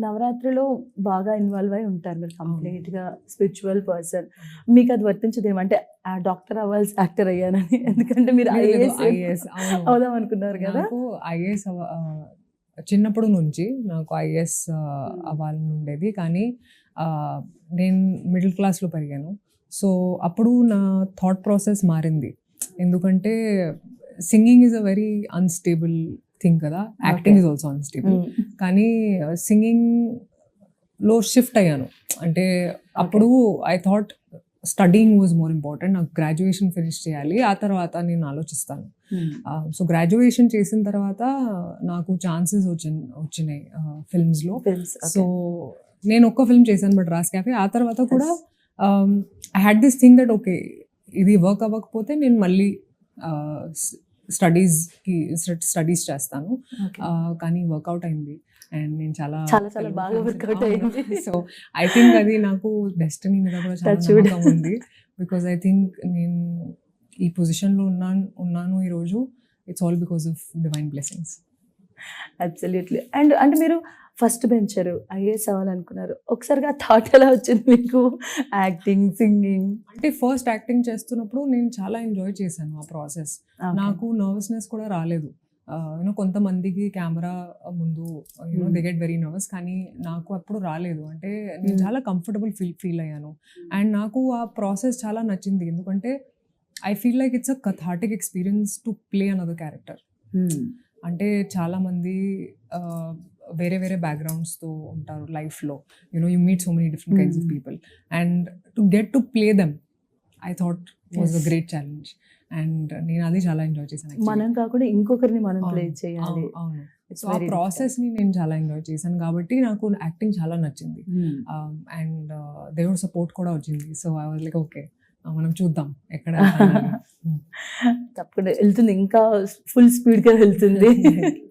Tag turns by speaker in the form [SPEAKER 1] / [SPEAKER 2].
[SPEAKER 1] నవరాత్రిలో బాగా ఇన్వాల్వ్ అయి ఉంటారు మీరు, కంప్లీట్గా స్పిరిచువల్ పర్సన్. మీకు అది వర్తించదేమంటే ఆ డాక్టర్ అవ్వాల్సి యాక్టర్ అయ్యానని, ఎందుకంటే మీరు ఐఏఎస్ అవుదాం అనుకున్నారు కదా.
[SPEAKER 2] నాకు ఐఏఎస్ చిన్నప్పుడు నుంచి నాకు ఐఏఎస్ అవ్వాలని ఉండేది, కానీ నేను మిడిల్ క్లాస్లో పెరిగాను. సో అప్పుడు నా థాట్ ప్రాసెస్ మారింది. ఎందుకంటే singing is a very unstable thing కదా, యాక్టింగ్ ఈజ్ ఆల్సో అన్స్టేబుల్. కానీ సింగింగ్లో షిఫ్ట్ అయ్యాను. అంటే అప్పుడు I thought studying was more important. నాకు గ్రాడ్యుయేషన్ ఫినిష్ చేయాలి, ఆ తర్వాత నేను ఆలోచిస్తాను. సో గ్రాడ్యుయేషన్ చేసిన తర్వాత నాకు ఛాన్సెస్ వచ్చినాయి ఫిల్మ్స్లో. సో నేను ఒక్క ఫిల్మ్ చేశాను, బట్ రాస్ క్యాఫే. ఆ తర్వాత కూడా I had this thing that okay, ఇది వర్క్ అవ్వకపోతే నేను మళ్ళీ స్టడీస్ చేస్తాను. కానీ వర్కౌట్ అయింది అండ్ నేను చాలా
[SPEAKER 1] బాగా వర్కౌట్ అయింది.
[SPEAKER 2] సో ఐ థింక్ అది నాకు డెస్టినీ మీద కూడా చాలా నమ్మకం ఉంది. బికాజ్ ఐ థింక్ నేను ఈ పొజిషన్లో ఉన్నాను ఈరోజు, it's all because of divine blessings.
[SPEAKER 1] Absolutely. And అంటే మీరు ఫస్ట్ బెంచరు, ఐఏఎస్ అవ్వాలనుకున్నారు, ఒకసారిగా థాట్ ఎలా వచ్చింది మీకు యాక్టింగ్, సింగింగ్?
[SPEAKER 2] అంటే ఫస్ట్ యాక్టింగ్ చేస్తున్నప్పుడు నేను చాలా ఎంజాయ్ చేశాను ఆ ప్రాసెస్. నాకు నర్వస్నెస్ కూడా రాలేదు. కొంతమందికి కెమెరా ముందు దే గెట్ వెరీ నర్వస్, కానీ నాకు అప్పుడు రాలేదు. అంటే నేను చాలా కంఫర్టబుల్ ఫీల్ అయ్యాను. అండ్ నాకు ఆ ప్రాసెస్ చాలా నచ్చింది, ఎందుకంటే I feel like it's a cathartic experience to play another character. అంటే చాలామంది వేరే వేరే బ్యాక్గ్రౌండ్స్తో ఉంటారు లైఫ్లో. You meet so many different kinds of people, and to get to play them I thought was a great challenge. And నేను అది చాలా ఎంజాయ్ చేశాను.
[SPEAKER 1] మనం కాకుండా ఇంకొకరిని మనం ప్లే చేయాలి.
[SPEAKER 2] అవును. సో ఆ ప్రాసెస్ని నేను చాలా ఎంజాయ్ చేశాను కాబట్టి నాకు యాక్టింగ్ చాలా నచ్చింది. అండ్ దేవుడు సపోర్ట్ కూడా వచ్చింది. So I was like okay, మనం చూద్దాం ఎక్కడ
[SPEAKER 1] తప్పకుండా వెళ్తుంది, ఇంకా ఫుల్ స్పీడ్గా వెళ్తుంది.